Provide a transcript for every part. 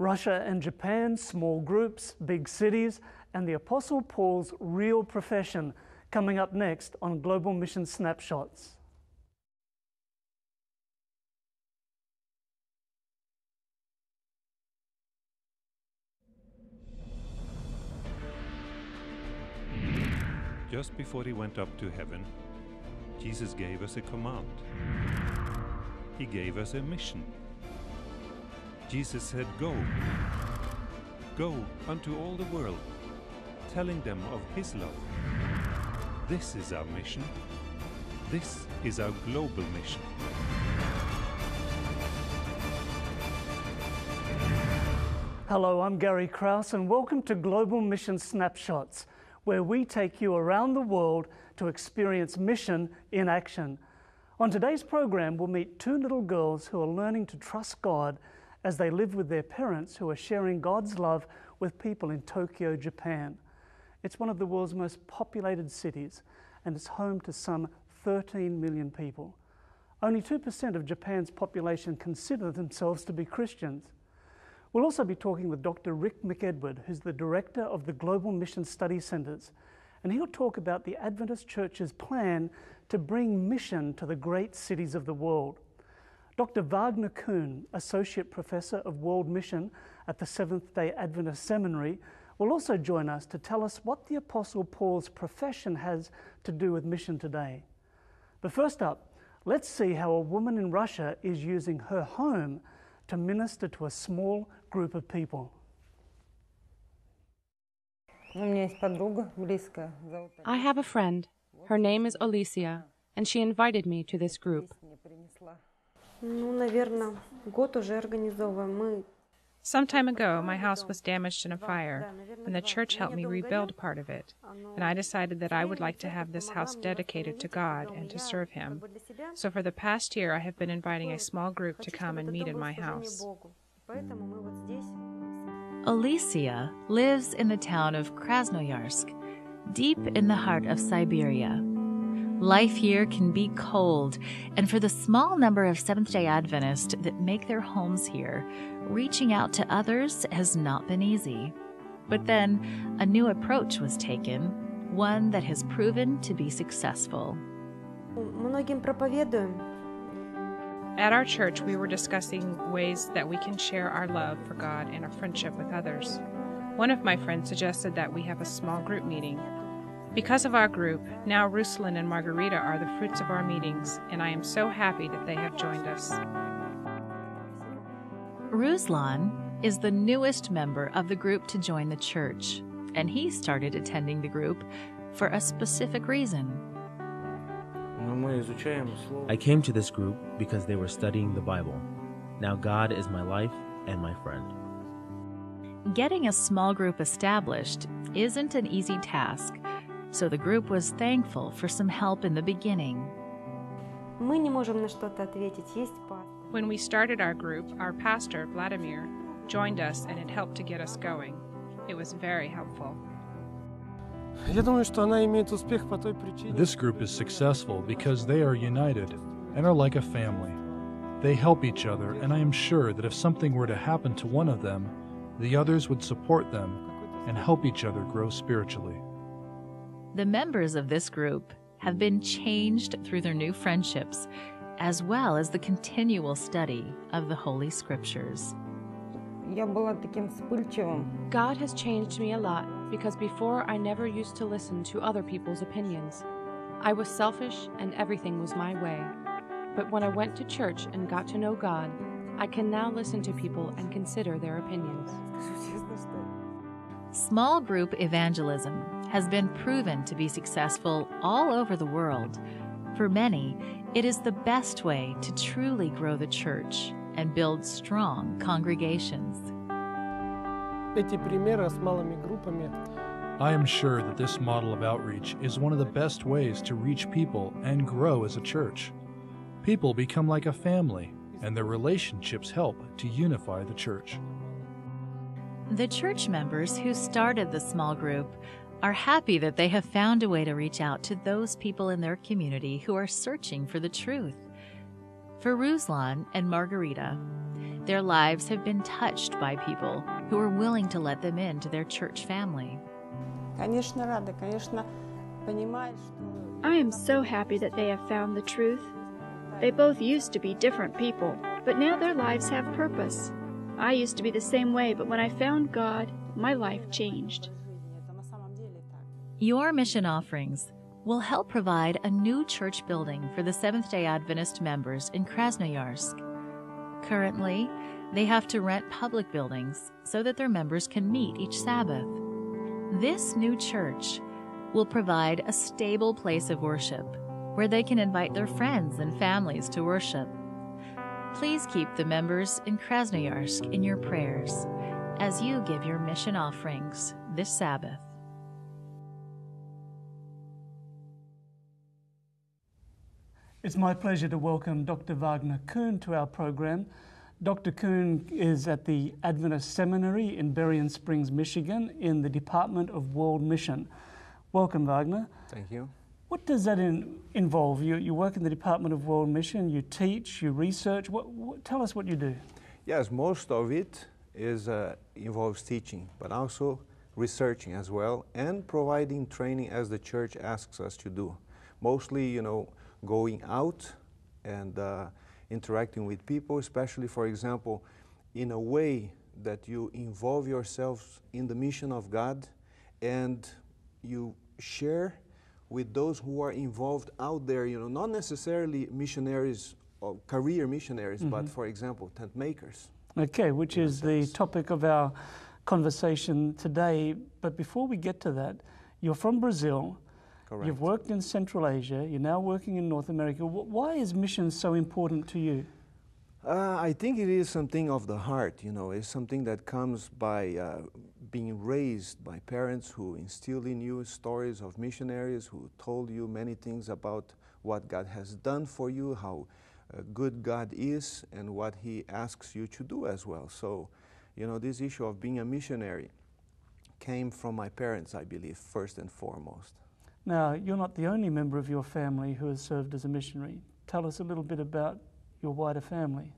Russia and Japan, small groups, big cities, and the Apostle Paul's real profession, coming up next on Global Mission Snapshots. Just before he went up to heaven, Jesus gave us a command. He gave us a mission. Jesus said, "Go. Go unto all the world, telling them of his love." This is our mission. This is our global mission. Hello, I'm Gary Krause, and welcome to Global Mission Snapshots, where we take you around the world to experience mission in action. On today's program, we'll meet two little girls who are learning to trust God as they live with their parents who are sharing God's love with people in Tokyo, Japan. It's one of the world's most populated cities, and it's home to some 13 million people. Only 2% of Japan's population consider themselves to be Christians. We'll also be talking with Dr. Rick McEdward, who's the director of the Global Mission Study Centers, and he'll talk about the Adventist Church's plan to bring mission to the great cities of the world. Dr. Wagner Kuhn, Associate Professor of World Mission at the Seventh-day Adventist Seminary, will also join us to tell us what the Apostle Paul's profession has to do with mission today. But first up, let's see how a woman in Russia is using her home to minister to a small group of people. I have a friend. Her name is Alicia, and she invited me to this group. Some time ago, my house was damaged in a fire, and the church helped me rebuild part of it. And I decided that I would like to have this house dedicated to God and to serve Him. So for the past year, I have been inviting a small group to come and meet in my house. Alicia lives in the town of Krasnoyarsk, deep in the heart of Siberia. Life here can be cold, and for the small number of Seventh-day Adventists that make their homes here, reaching out to others has not been easy. But then a new approach was taken, one that has proven to be successful. At our church, we were discussing ways that we can share our love for God and our friendship with others. One of my friends suggested that we have a small group meeting. Because of our group, now Ruslan and Margarita are the fruits of our meetings, and I am so happy that they have joined us. Ruslan is the newest member of the group to join the church, and he started attending the group for a specific reason. I came to this group because they were studying the Bible. Now God is my life and my friend. Getting a small group established isn't an easy task, so the group was thankful for some help in the beginning. When we started our group, our pastor, Vladimir, joined us and it helped to get us going. It was very helpful. This group is successful because they are united and are like a family. They help each other, and I am sure that if something were to happen to one of them, the others would support them and help each other grow spiritually. The members of this group have been changed through their new friendships, as well as the continual study of the Holy Scriptures. God has changed me a lot because before I never used to listen to other people's opinions. I was selfish and everything was my way. But when I went to church and got to know God, I can now listen to people and consider their opinions. Small group evangelism has been proven to be successful all over the world. For many, it is the best way to truly grow the church and build strong congregations. I am sure that this model of outreach is one of the best ways to reach people and grow as a church. People become like a family, and their relationships help to unify the church. The church members who started the small group are happy that they have found a way to reach out to those people in their community who are searching for the truth. For Ruslan and Margarita, Their lives have been touched by people who are willing to let them into their church family. I am so happy that they have found the truth. They both used to be different people, but now their lives have purpose. I used to be the same way, but when I found God, my life changed. Your mission offerings will help provide a new church building for the Seventh-day Adventist members in Krasnoyarsk. Currently, they have to rent public buildings so that their members can meet each Sabbath. This new church will provide a stable place of worship where they can invite their friends and families to worship. Please keep the members in Krasnoyarsk in your prayers as you give your mission offerings this Sabbath. It's my pleasure to welcome Dr. Wagner Kuhn to our program. Dr. Kuhn is at the Adventist Seminary in Berrien Springs, Michigan, in the Department of World Mission. Welcome, Wagner. Thank you. What does that involve? You work in the Department of World Mission, you teach, you research. Tell us what you do. Yes, most of it involves teaching, but also researching as well, and providing training as the church asks us to do. Mostly, going out and interacting with people, especially, for example, in a way that you involve yourselves in the mission of God and you share with those who are involved out there, not necessarily missionaries or career missionaries, but for example, tent makers. Okay, which is the topic of our conversation today. But before we get to that, you're from Brazil. Correct. You've worked in Central Asia. You're now working in North America. Why is mission so important to you? I think it is something of the heart, It's something that comes by being raised by parents who instilled in you stories of missionaries who told you many things about what God has done for you, how good God is, and what He asks you to do as well. So, this issue of being a missionary came from my parents, I believe, first and foremost. Now, you're not the only member of your family who has served as a missionary. Tell us a little bit about your wider family.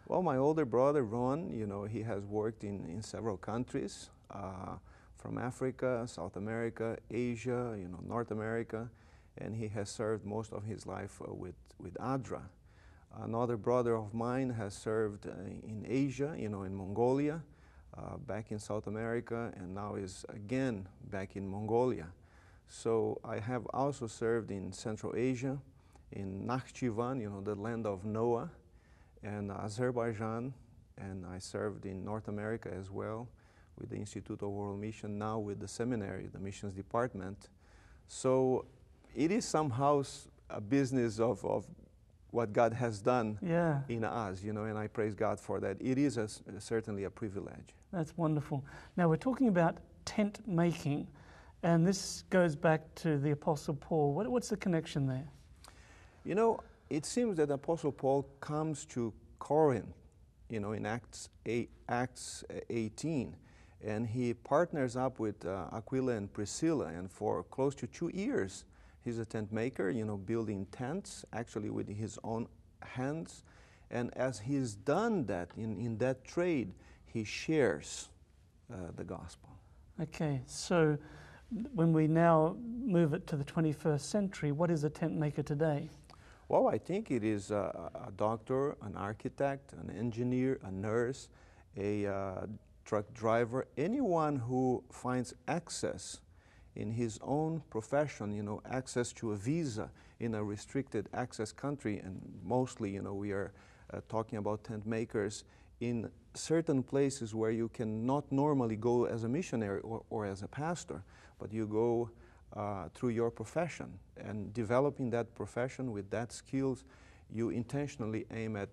Well, my older brother, Ron, he has worked in several countries, from Africa, South America, Asia, North America, and he has served most of his life with ADRA. Another brother of mine has served in Asia, in Mongolia, back in South America, and now is again back in Mongolia. So I have also served in Central Asia, in Nakhchivan, the land of Noah, and Azerbaijan, and I served in North America as well with the Institute of World Mission, now with the seminary, the missions department. So it is somehow a business of what God has done in us, and I praise God for that. It is certainly a privilege. That's wonderful. Now we're talking about tent making, and this goes back to the Apostle Paul. What's the connection there? It seems that Apostle Paul comes to Corinth, in Acts 18, and he partners up with Aquila and Priscilla, and for close to 2 years, he's a tent maker, building tents, actually with his own hands, and as he's done that, in that trade, he shares the gospel. Okay, so when we now move it to the 21st century, what is a tent maker today? Well, I think it is a doctor, an architect, an engineer, a nurse, a truck driver, anyone who finds access in his own profession, access to a visa in a restricted access country, and mostly, we are talking about tent makers in certain places where you cannot normally go as a missionary or as a pastor, but you go through your profession, and developing that profession with that skills, you intentionally aim at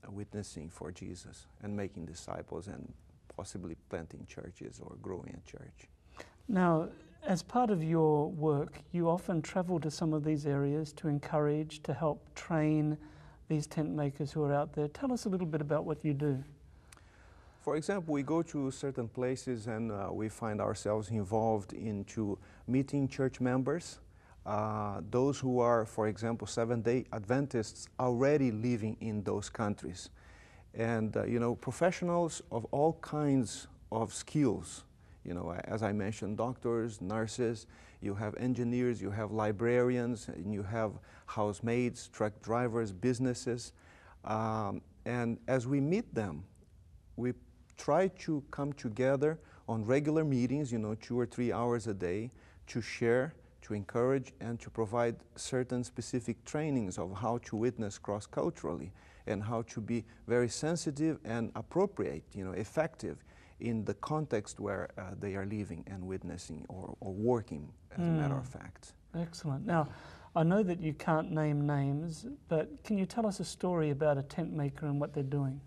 witnessing for Jesus and making disciples and possibly planting churches or growing a church. Now, as part of your work, you often travel to some of these areas to encourage, to help train these tent makers who are out there. Tell us a little bit about what you do. For example, we go to certain places and we find ourselves involved into meeting church members, those who are, for example, Seventh-day Adventists already living in those countries. And, professionals of all kinds of skills, as I mentioned, doctors, nurses, you have engineers, you have librarians, and you have housemaids, truck drivers, businesses. And as we meet them, we try to come together on regular meetings, 2 or 3 hours a day, to share, to encourage, and to provide certain specific trainings of how to witness cross-culturally and how to be very sensitive and appropriate, effective in the context where they are living and witnessing or working, as a matter of fact. Excellent. Now, I know that you can't name names, but can you tell us a story about a tent maker and what they're doing?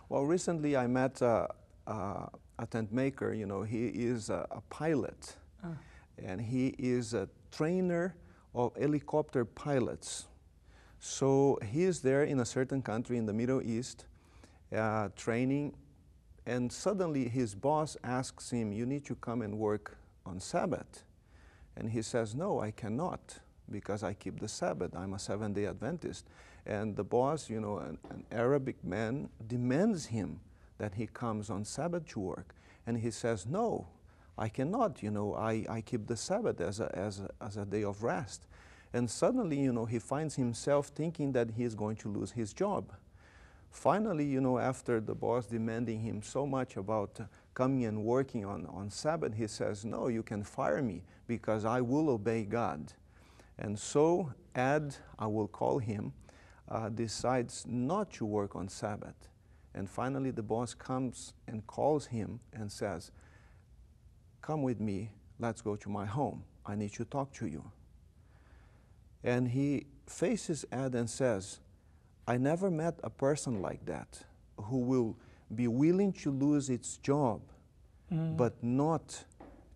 Well, recently I met a tent maker. He is a pilot, and he is a trainer of helicopter pilots. So he is there in a certain country in the Middle East, training, and suddenly his boss asks him, "You need to come and work on Sabbath." And he says, "No, I cannot, because I keep the Sabbath. I'm a Seventh-day Adventist." And the boss, an Arabic man, demands him that he comes on Sabbath to work. And he says, "No, I cannot. I keep the Sabbath as a day of rest." And suddenly, he finds himself thinking that he is going to lose his job. Finally, after the boss demanding him so much about coming and working on Sabbath, he says, "No, you can fire me because I will obey God." And so Ed, I will call him, decides not to work on Sabbath. And finally the boss comes and calls him and says, "Come with me, let's go to my home. I need to talk to you." And he faces Ed and says, "I never met a person like that who will be willing to lose its job, but not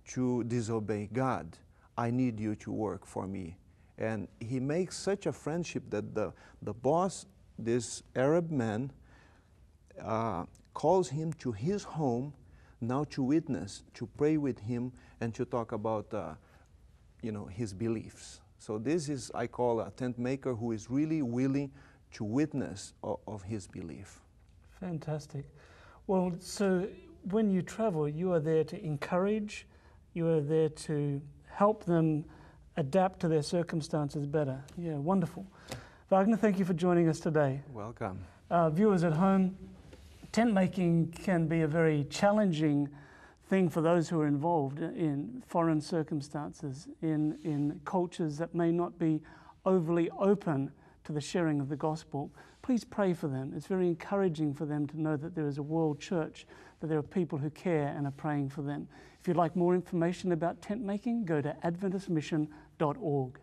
to disobey God. I need you to work for me." And he makes such a friendship that the boss, this Arab man, calls him to his home now to witness, to pray with him, and to talk about his beliefs. So this is, I call, a tent maker who is really willing to witness of his belief. Fantastic. Well, so when you travel, you are there to encourage, you are there to help them adapt to their circumstances better. Yeah, wonderful. Wagner, thank you for joining us today. Welcome. Viewers at home, tent making can be a very challenging thing for those who are involved in foreign circumstances, in cultures that may not be overly open to the sharing of the gospel. Please pray for them. It's very encouraging for them to know that there is a world church, that there are people who care and are praying for them. If you'd like more information about tent making, go to adventistmission.org.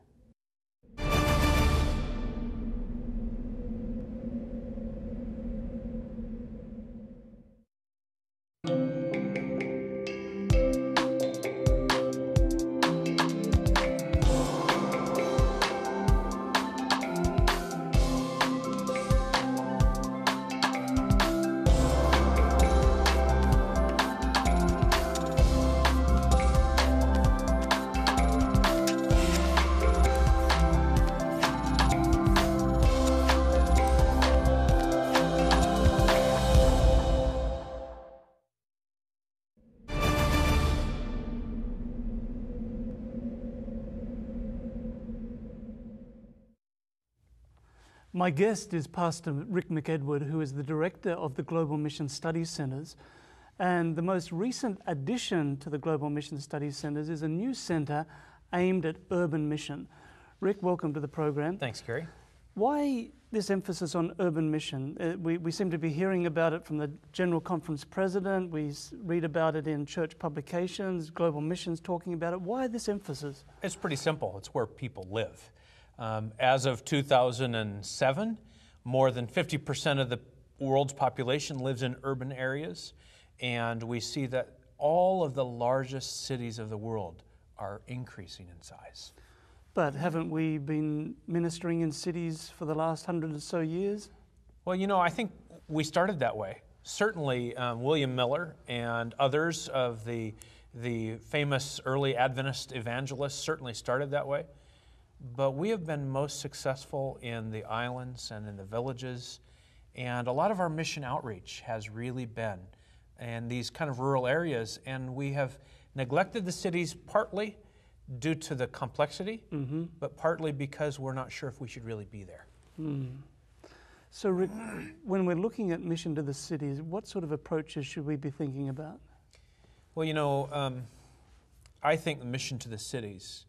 My guest is Pastor Rick McEdward, who is the director of the Global Mission Studies Centers. And the most recent addition to the Global Mission Studies Centers is a new center aimed at urban mission. Rick, welcome to the program. Thanks, Gary. Why this emphasis on urban mission? We seem to be hearing about it from the General Conference President. We read about it in church publications, Global Missions talking about it. Why this emphasis? It's pretty simple. It's where people live. As of 2007, more than 50% of the world's population lives in urban areas, and we see that all of the largest cities of the world are increasing in size. But haven't we been ministering in cities for the last 100 or so years? Well, I think we started that way. Certainly, William Miller and others of the famous early Adventist evangelists certainly started that way. But we have been most successful in the islands and in the villages And a lot of our mission outreach has really been in these kind of rural areas, and we have neglected the cities partly due to the complexity, but partly because we're not sure if we should really be there. So Rick, when we're looking at mission to the cities, what sort of approaches should we be thinking about? Well, you know, I think the mission to the cities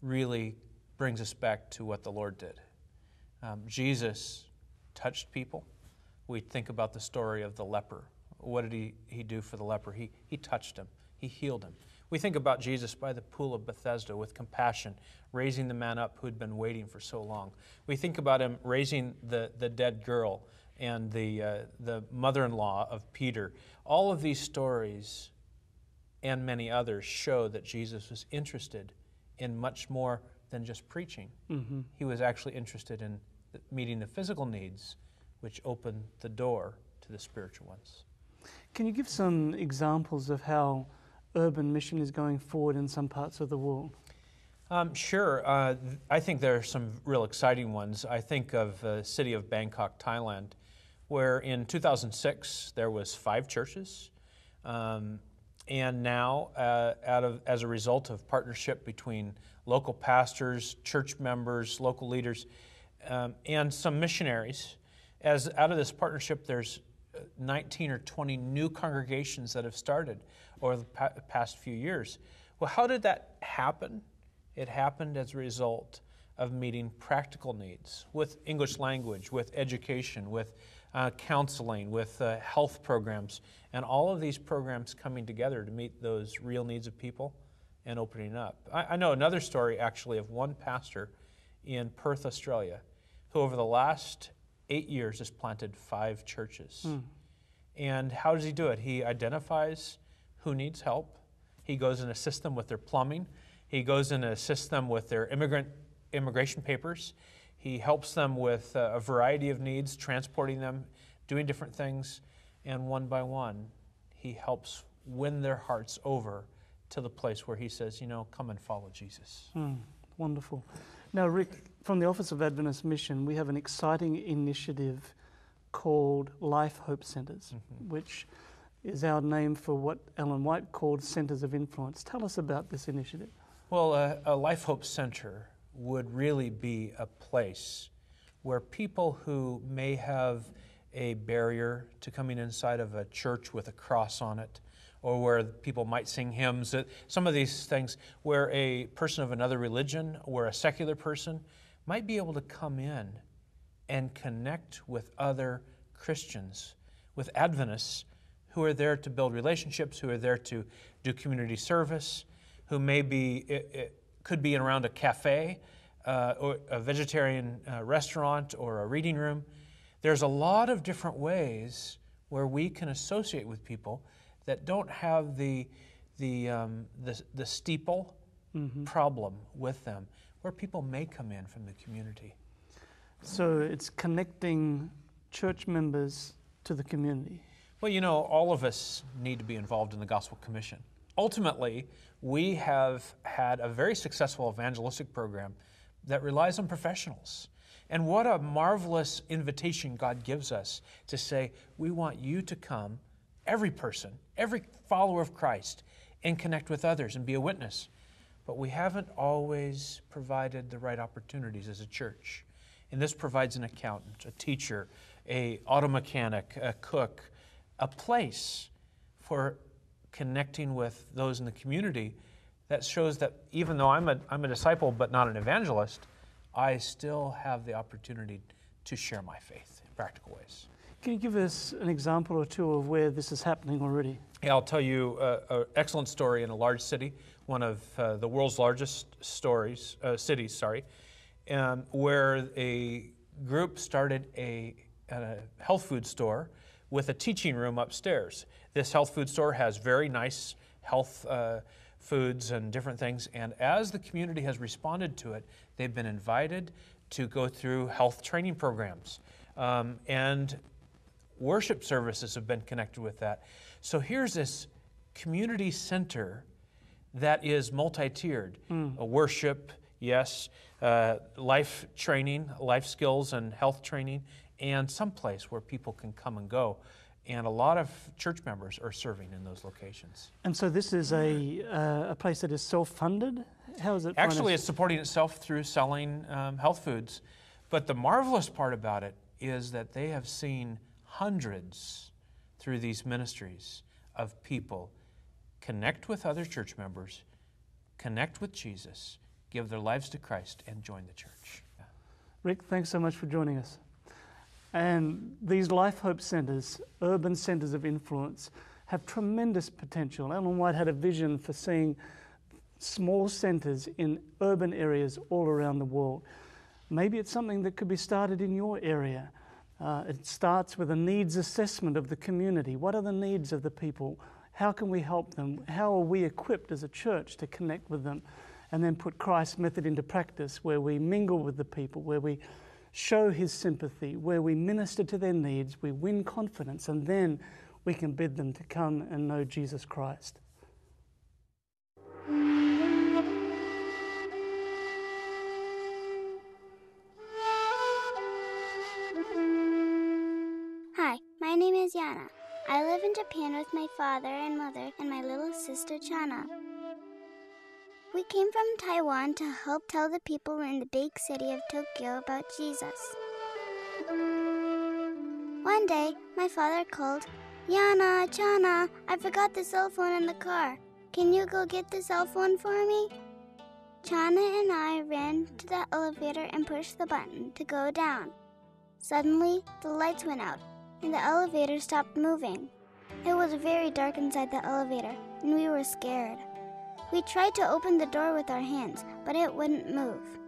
really brings us back to what the Lord did. Jesus touched people. We think about the story of the leper. What did he do for the leper? He touched him. He healed him. We think about Jesus by the pool of Bethesda with compassion, raising the man up who had been waiting for so long. We think about him raising the dead girl and the mother-in-law of Peter. All of these stories and many others show that Jesus was interested in much more than just preaching. He was actually interested in meeting the physical needs, which opened the door to the spiritual ones. Can you give some examples of how urban mission is going forward in some parts of the world? Sure. I think there are some real exciting ones. I think of the city of Bangkok, Thailand, where in 2006 there was 5 churches. And now, as a result of partnership between local pastors, church members, local leaders, and some missionaries, out of this partnership, there's 19 or 20 new congregations that have started over the past few years. Well, how did that happen? It happened as a result of meeting practical needs with English language, with education, with counseling, with health programs, and all of these programs coming together to meet those real needs of people and opening up. I know another story, actually, of one pastor in Perth, Australia, who over the last 8 years has planted 5 churches. And how does he do it? He identifies who needs help. He goes and assists them with their plumbing. He goes and assists them with their immigration papers. He helps them with a variety of needs, transporting them, doing different things. And one by one, he helps win their hearts over to the place where he says, you know, come and follow Jesus. Wonderful. Now, Rick, from the Office of Adventist Mission, we have an exciting initiative called Life Hope Centers, which is our name for what Ellen White called Centers of Influence. Tell us about this initiative. Well, a Life Hope Center would really be a place where people who may have a barrier to coming inside of a church with a cross on it, or where people might sing hymns, some of these things, where a person of another religion or a secular person might be able to come in and connect with other Christians, with Adventists who are there to build relationships, who are there to do community service, who could be around a cafe or a vegetarian restaurant or a reading room. There's a lot of different ways where we can associate with people that don't have the steeple problem with them, where people may come in from the community. So it's connecting church members to the community. Well, you know, all of us need to be involved in the Gospel Commission. Ultimately, we have had a very successful evangelistic program that relies on professionals. And what a marvelous invitation God gives us to say, we want you to come, every person, every follower of Christ, and connect with others and be a witness. But we haven't always provided the right opportunities as a church. And this provides an accountant, a teacher, an auto mechanic, a cook, a place for connecting with those in the community that shows that even though I'm a disciple but not an evangelist, I still have the opportunity to share my faith in practical ways. Can you give us an example or two of where this is happening already? Yeah, I'll tell you an excellent story in a large city, one of the world's largest cities, where a group started a health food store with a teaching room upstairs. This health food store has very nice health foods and different things, and as the community has responded to it, they've been invited to go through health training programs, and worship services have been connected with that. So here's this community center that is multi-tiered. Worship, yes, life training, life skills and health training, and some place where people can come and go. And a lot of church members are serving in those locations. And so this is a place that is self-funded? How is it? Actually, it's supporting itself through selling health foods. But the marvelous part about it is that they have seen hundreds through these ministries of people connect with other church members, connect with Jesus, give their lives to Christ, and join the church. Yeah. Rick, thanks so much for joining us. And these Life Hope Centers, urban centers of influence, have tremendous potential. Ellen White had a vision for seeing small centers in urban areas all around the world. Maybe it's something that could be started in your area. It starts with a needs assessment of the community. What are the needs of the people? How can we help them? How are we equipped as a church to connect with them? And then put Christ's method into practice, where we mingle with the people, where we show His sympathy, where we minister to their needs, we win confidence, and then we can bid them to come and know Jesus Christ. Hi, my name is Yana. I live in Japan with my father and mother and my little sister Chana. We came from Taiwan to help tell the people in the big city of Tokyo about Jesus. One day, my father called, "Yana, Chana, I forgot the cell phone in the car. Can you go get the cell phone for me?" Chana and I ran to the elevator and pushed the button to go down. Suddenly, the lights went out, and the elevator stopped moving. It was very dark inside the elevator, and we were scared. We tried to open the door with our hands, but it wouldn't move.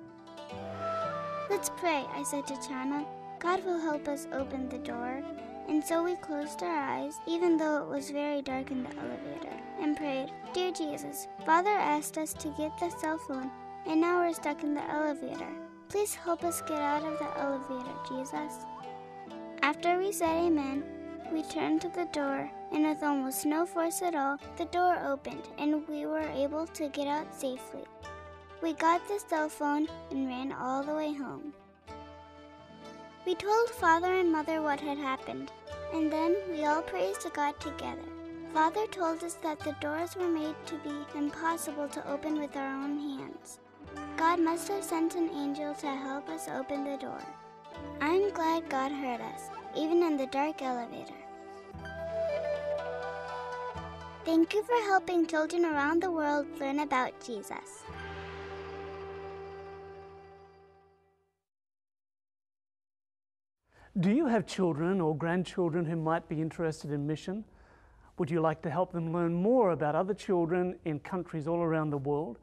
"Let's pray," I said to Chana. "God will help us open the door." And so we closed our eyes, even though it was very dark in the elevator, and prayed, "Dear Jesus, Father asked us to get the cell phone, and now we're stuck in the elevator. Please help us get out of the elevator, Jesus." After we said amen, we turned to the door, and with almost no force at all, the door opened, and we were able to get out safely. We got the cell phone and ran all the way home. We told Father and Mother what had happened, and then we all praised God together. Father told us that the doors were made to be impossible to open with our own hands. God must have sent an angel to help us open the door. I'm glad God heard us, even in the dark elevator. Thank you for helping children around the world learn about Jesus. Do you have children or grandchildren who might be interested in mission? Would you like to help them learn more about other children in countries all around the world?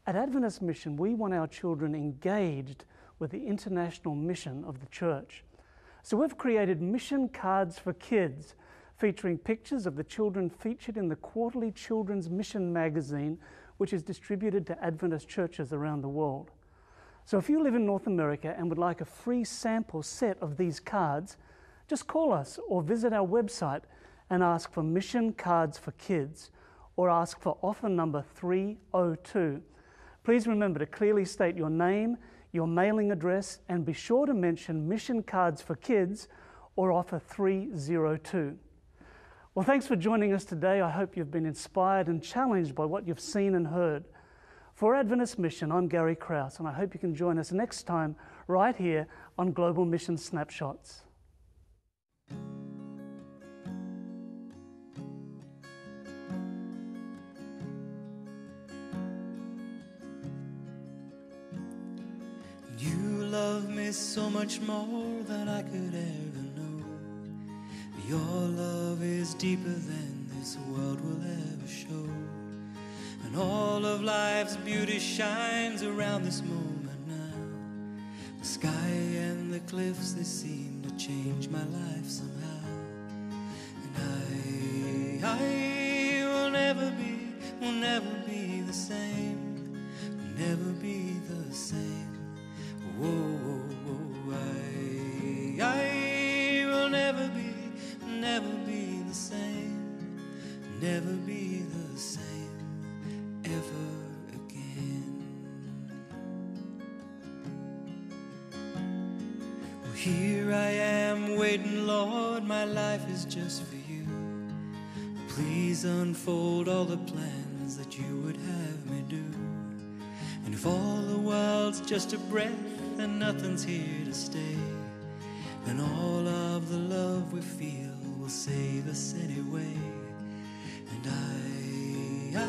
At Adventist Mission, we want our children engaged with the international mission of the church. So we've created mission cards for kids, featuring pictures of the children featured in the quarterly Children's Mission magazine, which is distributed to Adventist churches around the world. So if you live in North America and would like a free sample set of these cards, just call us or visit our website and ask for Mission Cards for Kids, or ask for offer number 302. Please remember to clearly state your name, your mailing address, and be sure to mention Mission Cards for Kids or offer 302. Well, thanks for joining us today. I hope you've been inspired and challenged by what you've seen and heard. For Adventist Mission, I'm Gary Krause, and I hope you can join us next time right here on Global Mission Snapshots. You love me so much more than I could ever know. Your love is deeper than this world will ever show. And all of life's beauty shines around this moment now. The sky and the cliffs, they seem to change my life somehow. And I will never be the same, will never be the same. Whoa, I will never be the same, never be the same ever again. Well, here I am am waiting, Lord, my life is just for you. Please unfold all the plans that you would have me do. And if all the world's just a breath and nothing's here to stay, then all of the love we feel will save us anyway. And I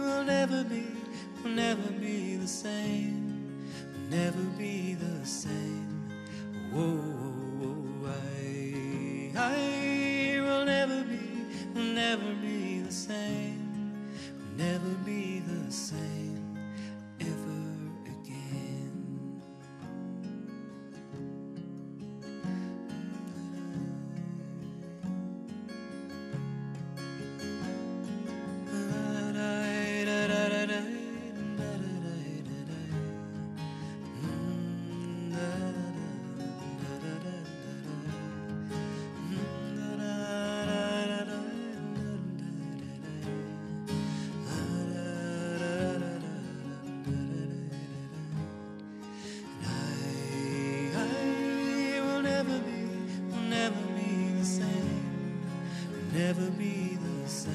will never be the same, will never be the same. Whoa, I will never be the same, will never be the same ever again. Never be the same.